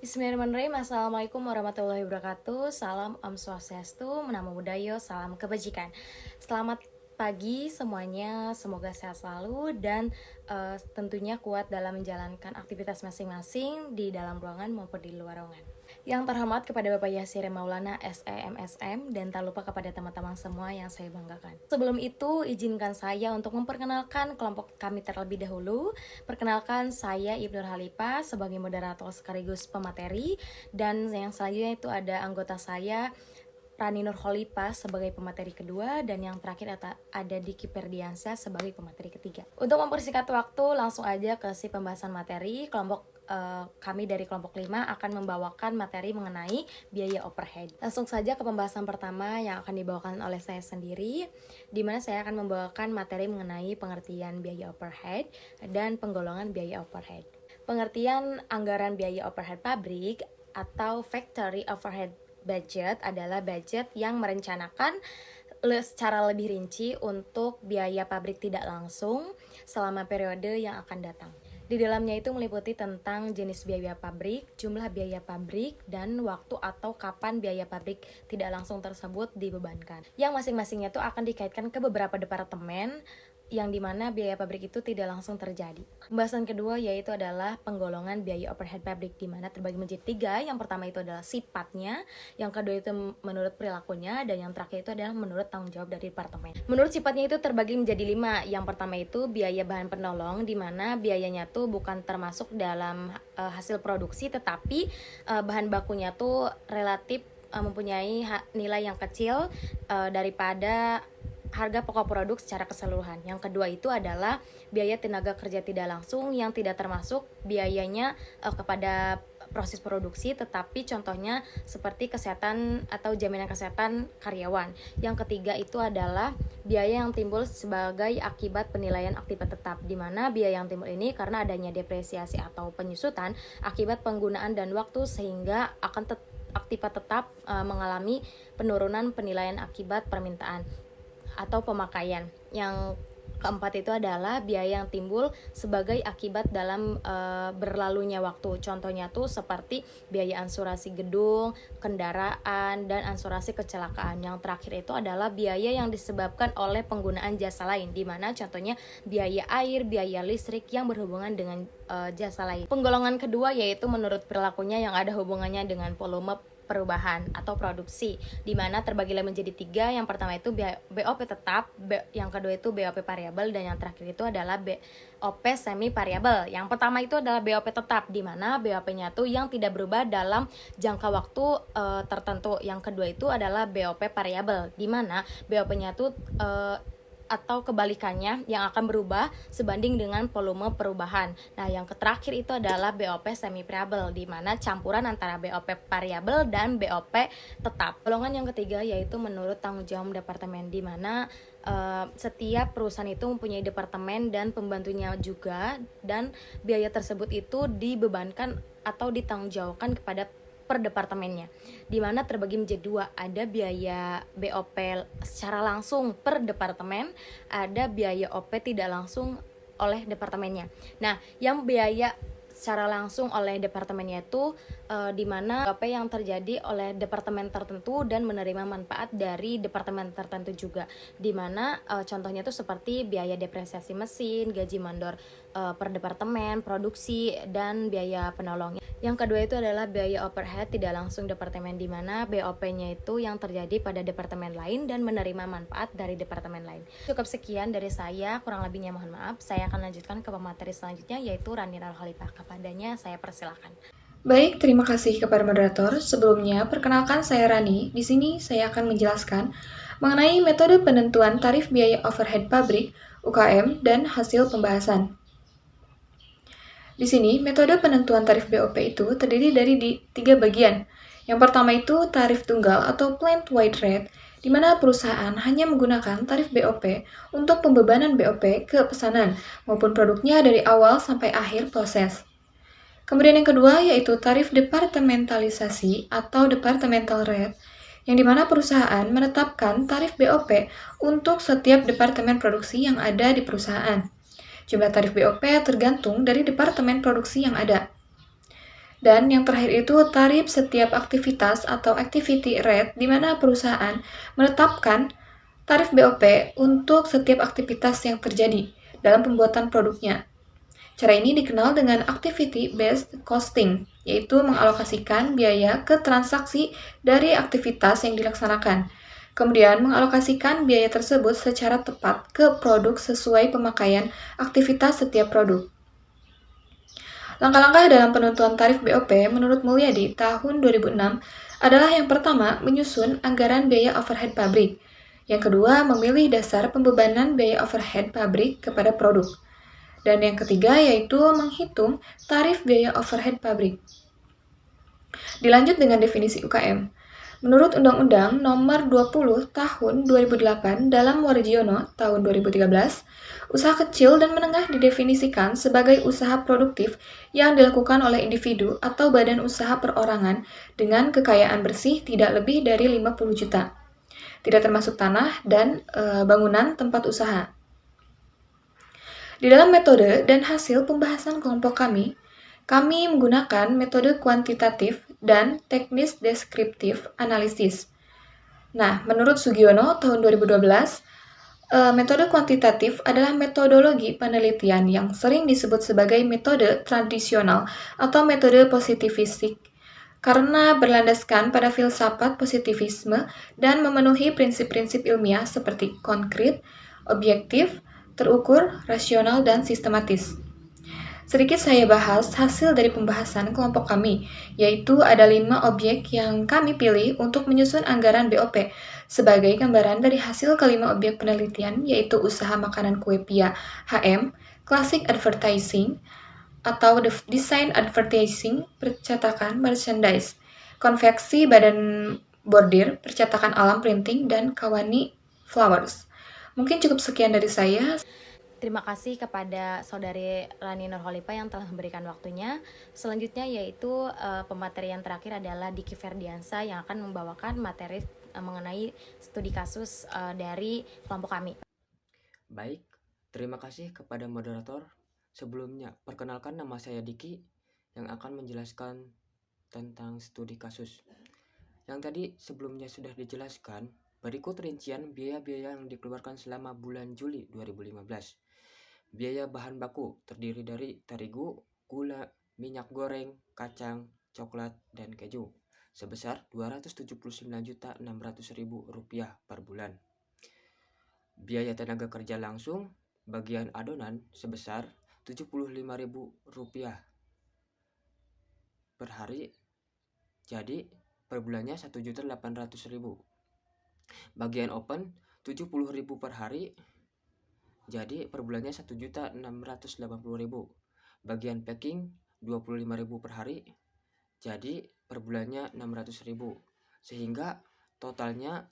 Bismillahirrahmanirrahim. Assalamualaikum warahmatullahi wabarakatuh. Salam Om Swastiastu, Namo Buddhaya, salam kebajikan. Selamat pagi semuanya, semoga sehat selalu dan tentunya kuat dalam menjalankan aktivitas masing-masing di dalam ruangan maupun di luar ruangan. Yang terhormat kepada Bapak Yasir Maulana SEMSM dan tak lupa kepada teman-teman semua yang saya banggakan. Sebelum itu, izinkan saya untuk memperkenalkan kelompok kami terlebih dahulu. Perkenalkan, saya Ibnur Halipah sebagai moderator sekaligus pemateri, dan yang selanjutnya itu ada anggota saya Rani Nur Holipah sebagai pemateri kedua, dan yang terakhir ada Diki Perdiansyah sebagai pemateri ketiga. Untuk mempersingkat waktu, langsung aja ke si pembahasan materi. Kami dari kelompok 5 akan membawakan materi mengenai biaya overhead. Langsung saja ke pembahasan pertama yang akan dibawakan oleh saya sendiri, di mana saya akan membawakan materi mengenai pengertian biaya overhead dan penggolongan biaya overhead. Pengertian anggaran biaya overhead pabrik atau factory overhead budget adalah budget yang merencanakan secara lebih rinci untuk biaya pabrik tidak langsung selama periode yang akan datang. Di dalamnya itu meliputi tentang jenis biaya pabrik, jumlah biaya pabrik, dan waktu atau kapan biaya pabrik tidak langsung tersebut dibebankan. Yang masing-masingnya itu akan dikaitkan ke beberapa departemen yang dimana biaya pabrik itu tidak langsung terjadi. Pembahasan kedua yaitu adalah penggolongan biaya overhead pabrik, di mana terbagi menjadi 3. Yang pertama itu adalah sifatnya, yang kedua itu menurut perilakunya, dan yang terakhir itu adalah menurut tanggung jawab dari departemen. Menurut sifatnya itu terbagi menjadi 5. Yang pertama itu biaya bahan penolong, di mana biayanya tuh bukan termasuk dalam hasil produksi, tetapi bahan bakunya tuh relatif mempunyai nilai yang kecil daripada harga pokok produk secara keseluruhan. Yang kedua itu adalah biaya tenaga kerja tidak langsung yang tidak termasuk biayanya kepada proses produksi, tetapi contohnya seperti kesehatan atau jaminan kesehatan karyawan. Yang ketiga itu adalah biaya yang timbul sebagai akibat penilaian aktivitas tetap, di mana biaya yang timbul ini karena adanya depresiasi atau penyusutan akibat penggunaan dan waktu, sehingga akan aktivitas tetap mengalami penurunan penilaian akibat permintaan atau pemakaian. Yang keempat itu adalah biaya yang timbul sebagai akibat dalam berlalunya waktu. Contohnya tuh seperti biaya asuransi gedung, kendaraan, dan asuransi kecelakaan. Yang terakhir itu adalah biaya yang disebabkan oleh penggunaan jasa lain, di mana contohnya biaya air, biaya listrik yang berhubungan dengan jasa lain. Penggolongan kedua yaitu menurut perilakunya, yang ada hubungannya dengan volume perubahan atau produksi, di mana terbagi menjadi 3. Yang pertama itu BOP tetap, yang kedua itu BOP variabel, dan yang terakhir itu adalah BOP semi variabel. Yang pertama itu adalah BOP tetap, di mana BOP-nya tuh yang tidak berubah dalam jangka waktu tertentu. Yang kedua itu adalah BOP variabel, di mana BOP-nya tuh atau kebalikannya yang akan berubah sebanding dengan volume perubahan. Nah, yang terakhir itu adalah BOP semi variabel, di mana campuran antara BOP variabel dan BOP tetap. Golongan yang ketiga yaitu menurut tanggung jawab departemen, di mana setiap perusahaan itu mempunyai departemen dan pembantunya juga, dan biaya tersebut itu dibebankan atau ditanggungjawabkan kepada per departemennya, di mana terbagi menjadi 2. Ada biaya BOP secara langsung per departemen, ada biaya OP tidak langsung oleh departemennya. Nah, yang biaya secara langsung oleh departemennya itu di mana BOP yang terjadi oleh departemen tertentu dan menerima manfaat dari departemen tertentu juga, di mana contohnya itu seperti biaya depresiasi mesin, gaji mandor per departemen, produksi, dan biaya penolongnya. Yang kedua itu adalah biaya overhead tidak langsung departemen, di mana BOP-nya itu yang terjadi pada departemen lain dan menerima manfaat dari departemen lain. Cukup sekian dari saya, kurang lebihnya mohon maaf. Saya akan lanjutkan ke pemateri selanjutnya yaitu Rani Nur Holipah. Kepadanya saya persilakan. Baik, terima kasih kepada moderator. Sebelumnya, perkenalkan saya Rani. Di sini saya akan menjelaskan mengenai metode penentuan tarif biaya overhead pabrik, UKM, dan hasil pembahasan. Di sini, metode penentuan tarif BOP itu terdiri dari 3 bagian. Yang pertama itu tarif tunggal atau plant-wide rate, di mana perusahaan hanya menggunakan tarif BOP untuk pembebanan BOP ke pesanan maupun produknya dari awal sampai akhir proses. Kemudian yang kedua yaitu tarif departementalisasi atau departmental rate, yang dimana perusahaan menetapkan tarif BOP untuk setiap departemen produksi yang ada di perusahaan. Jumlah tarif BOP tergantung dari departemen produksi yang ada. Dan yang terakhir itu tarif setiap aktivitas atau activity rate, di mana perusahaan menetapkan tarif BOP untuk setiap aktivitas yang terjadi dalam pembuatan produknya. Cara ini dikenal dengan activity based costing, yaitu mengalokasikan biaya ke transaksi dari aktivitas yang dilaksanakan. Kemudian mengalokasikan biaya tersebut secara tepat ke produk sesuai pemakaian aktivitas setiap produk. Langkah-langkah dalam penentuan tarif BOP menurut Mulyadi tahun 2006 adalah yang pertama, menyusun anggaran biaya overhead pabrik. Yang kedua, memilih dasar pembebanan biaya overhead pabrik kepada produk. Dan yang ketiga yaitu menghitung tarif biaya overhead pabrik. Dilanjut dengan definisi UKM. Menurut Undang-Undang Nomor 20 Tahun 2008 dalam Warjiono tahun 2013, usaha kecil dan menengah didefinisikan sebagai usaha produktif yang dilakukan oleh individu atau badan usaha perorangan dengan kekayaan bersih tidak lebih dari 50 juta. Tidak termasuk tanah dan bangunan tempat usaha. Di dalam metode dan hasil pembahasan kelompok kami menggunakan metode kuantitatif dan teknis deskriptif analisis. Nah, menurut Sugiono tahun 2012, metode kuantitatif adalah metodologi penelitian yang sering disebut sebagai metode tradisional atau metode positivistik karena berlandaskan pada filsafat positivisme dan memenuhi prinsip-prinsip ilmiah seperti konkret, objektif, terukur, rasional, dan sistematis. Sedikit saya bahas hasil dari pembahasan kelompok kami, yaitu ada 5 objek yang kami pilih untuk menyusun anggaran BOP sebagai gambaran dari hasil kelima objek penelitian, yaitu usaha makanan kue pia HM, classic advertising atau design advertising, percetakan merchandise, konveksi badan bordir, percetakan alam printing, dan Kawani Flowers. Mungkin cukup sekian dari saya. Terima kasih kepada Saudari Rani Nurholipa yang telah memberikan waktunya. Selanjutnya yaitu pematerian terakhir adalah Diki Ferdiansa yang akan membawakan materi mengenai studi kasus dari kelompok kami. Baik, terima kasih kepada moderator. Sebelumnya, perkenalkan nama saya Diki yang akan menjelaskan tentang studi kasus. Yang tadi sebelumnya sudah dijelaskan, berikut rincian biaya-biaya yang dikeluarkan selama bulan Juli 2015. Biaya bahan baku terdiri dari terigu, gula, minyak goreng, kacang, coklat, dan keju sebesar Rp279.600.000 per bulan. Biaya tenaga kerja langsung bagian adonan sebesar Rp75.000 per hari, jadi per bulannya Rp1.800.000. Bagian open Rp70.000 per hari, jadi per bulannya Rp1.680.000. Bagian packing Rp25.000 per hari, jadi per bulannya Rp600.000, sehingga totalnya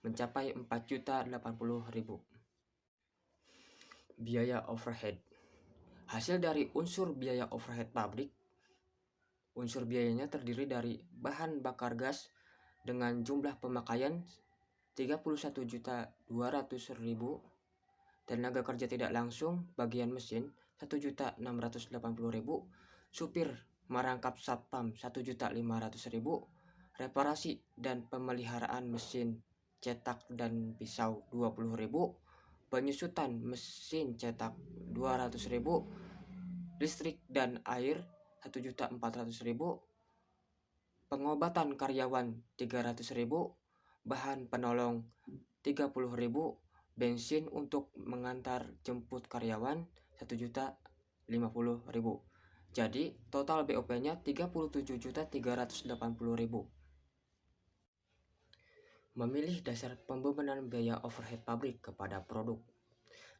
mencapai Rp4.080.000. Biaya overhead. Hasil dari unsur biaya overhead pabrik. Unsur biayanya terdiri dari bahan bakar gas dengan jumlah pemakaian Rp31.200.000, tenaga kerja tidak langsung bagian mesin Rp1.680.000, supir merangkap satpam Rp1.500.000, reparasi dan pemeliharaan mesin cetak dan pisau Rp20.000, penyusutan mesin cetak Rp200.000, listrik dan air Rp1.400.000, pengobatan karyawan Rp300.000, bahan penolong Rp30.000, bensin untuk mengantar jemput karyawan Rp1.050.000. Jadi total BOP-nya Rp37.380.000. Memilih dasar pembebanan biaya overhead pabrik kepada produk.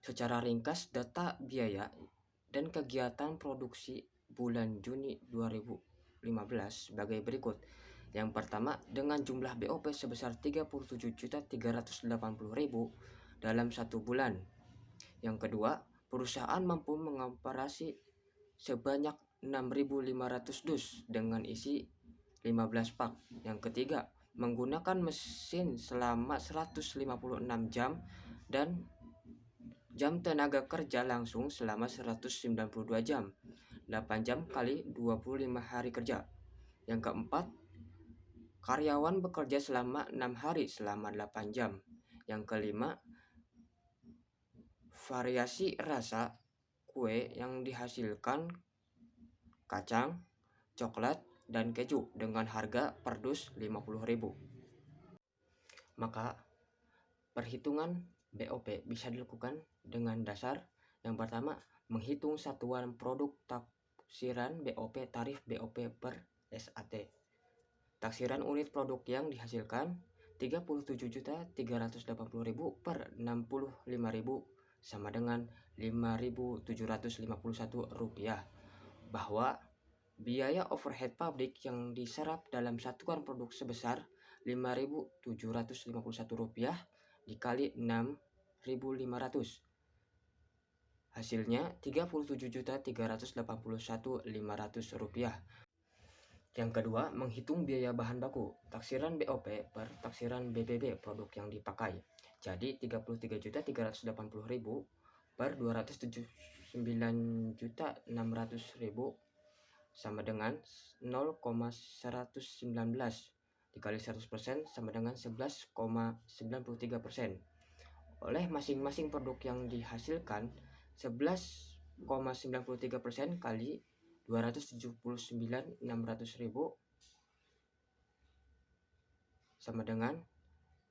Secara ringkas, data biaya dan kegiatan produksi bulan Juni 2015 sebagai berikut. Yang pertama, dengan jumlah BOP sebesar Rp37.380.000 dalam satu bulan. Yang kedua, perusahaan mampu mengoperasi sebanyak 6.500 dus dengan isi 15 pak. Yang ketiga, menggunakan mesin selama 156 jam dan jam tenaga kerja langsung selama 192 jam. 8 jam kali 25 hari kerja. Yang keempat, karyawan bekerja selama 6 hari selama 8 jam. Yang kelima, variasi rasa kue yang dihasilkan kacang, coklat, dan keju dengan harga per dus 50.000. Maka perhitungan BOP bisa dilakukan dengan dasar yang pertama, menghitung satuan produk taksiran BOP tarif BOP per SAT. Taksiran unit produk yang dihasilkan 37.380.000 per 65.000 sama dengan Rp5.751, bahwa biaya overhead pabrik yang diserap dalam satuan produk sebesar Rp5.751 dikali 6.500. Hasilnya Rp37.381.500. Yang kedua, menghitung biaya bahan baku, taksiran BOP per taksiran BBB produk yang dipakai. Jadi Rp33.380.000 per Rp279.600.000 sama dengan 0,119 dikali 100% sama dengan 11,93%. Oleh masing-masing produk yang dihasilkan, 11,93% kali 279.600.000 sama dengan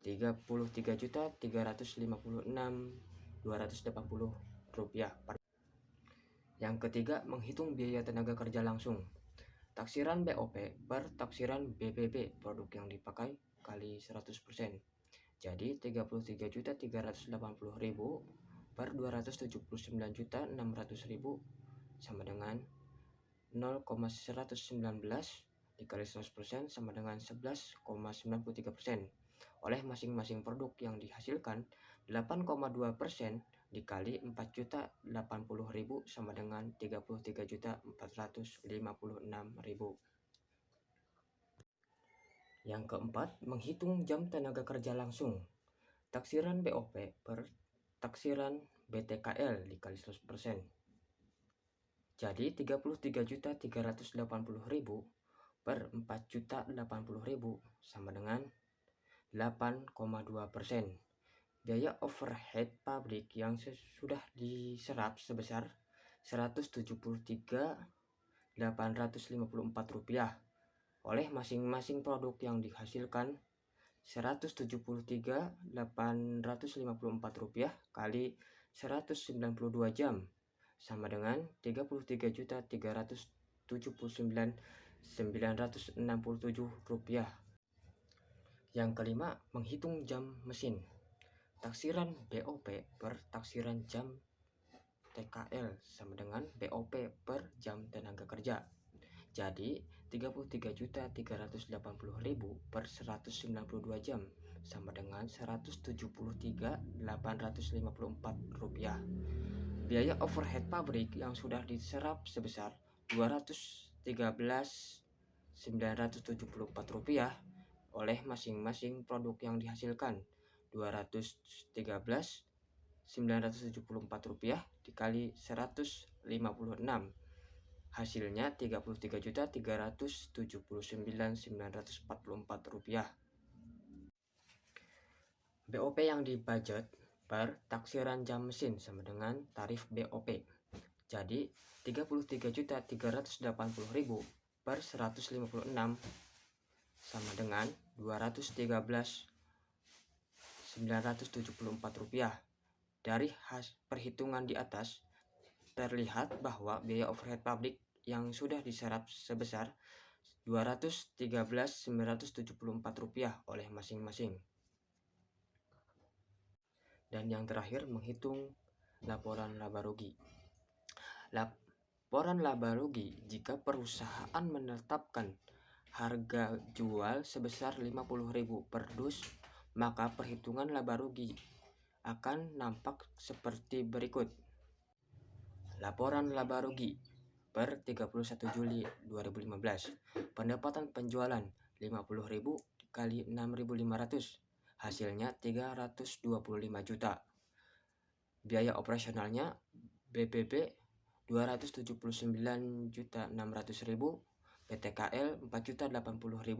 33.356.280 rupiah. Yang ketiga, menghitung biaya tenaga kerja langsung, taksiran BOP per taksiran BBB produk yang dipakai kali 100%. Jadi 33.380.000 per 279.600.000 sama dengan 0,119 dikali 100% sama dengan 11,93%. Oleh masing-masing produk yang dihasilkan, 8,2% dikali 4.080.000 sama dengan 33.456.000. Yang keempat, menghitung jam tenaga kerja langsung, taksiran BOP per taksiran BTKL dikali 100%. Jadi 33.380.000 per 4.080.000 sama dengan 8,2%. Biaya overhead pabrik yang sudah diserap sebesar Rp173.854 oleh masing-masing produk yang dihasilkan. Rp173.854 kali 192 jam sama dengan Rp33.379.967. Yang kelima, menghitung jam mesin, taksiran BOP per taksiran jam TKL sama dengan BOP per jam tenaga kerja. Jadi 33.380.000 per 192 jam sama dengan Rp173.854. Biaya overhead pabrik yang sudah diserap sebesar Rp213.974 oleh masing-masing produk yang dihasilkan. Rp213.974 dikali 156, hasilnya Rp33.379.944. BOP yang dibudget per taksiran jam mesin sama dengan tarif BOP. Jadi 33.380.000 per 156 sama dengan Rp213.974. Dari perhitungan di atas terlihat bahwa biaya overhead pabrik yang sudah diserap sebesar Rp213.974 oleh masing-masing. Dan yang terakhir, menghitung laporan laba rugi. Laporan laba rugi jika perusahaan menetapkan harga jual sebesar Rp50.000 per dus, maka perhitungan laba rugi akan nampak seperti berikut. Laporan laba rugi per 31 Juli 2015. Pendapatan penjualan Rp50.000 kali 6.500. Hasilnya 325 juta. Biaya operasionalnya BBB 279.600.000, PTKL 4.080.000,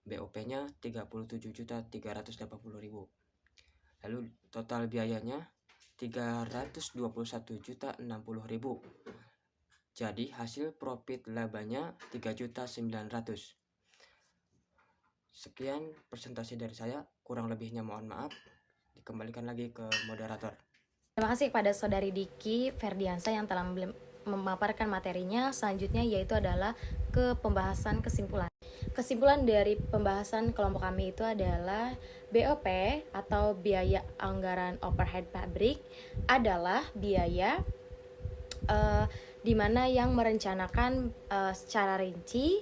BOP-nya 37.380.000. Lalu total biayanya 321.060.000. Jadi hasil profit labanya 3.900.000. Sekian presentasi dari saya, kurang lebihnya mohon maaf. Dikembalikan lagi ke moderator. Terima kasih kepada Saudari Diki Ferdiansa yang telah memaparkan materinya. Selanjutnya yaitu adalah ke pembahasan kesimpulan. Kesimpulan dari pembahasan kelompok kami itu adalah BOP atau biaya anggaran overhead pabrik adalah biaya di mana yang merencanakan secara rinci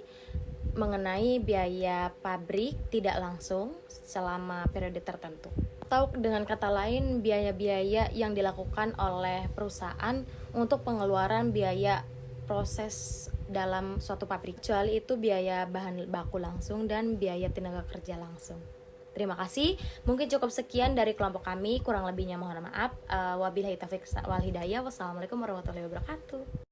mengenai biaya pabrik tidak langsung selama periode tertentu. Atau dengan kata lain, biaya-biaya yang dilakukan oleh perusahaan untuk pengeluaran biaya proses dalam suatu pabrik. Kecuali itu biaya bahan baku langsung dan biaya tenaga kerja langsung. Terima kasih. Mungkin cukup sekian dari kelompok kami. Kurang lebihnya mohon maaf. Wabillahi taufiq wal hidayah. Wassalamualaikum warahmatullahi wabarakatuh.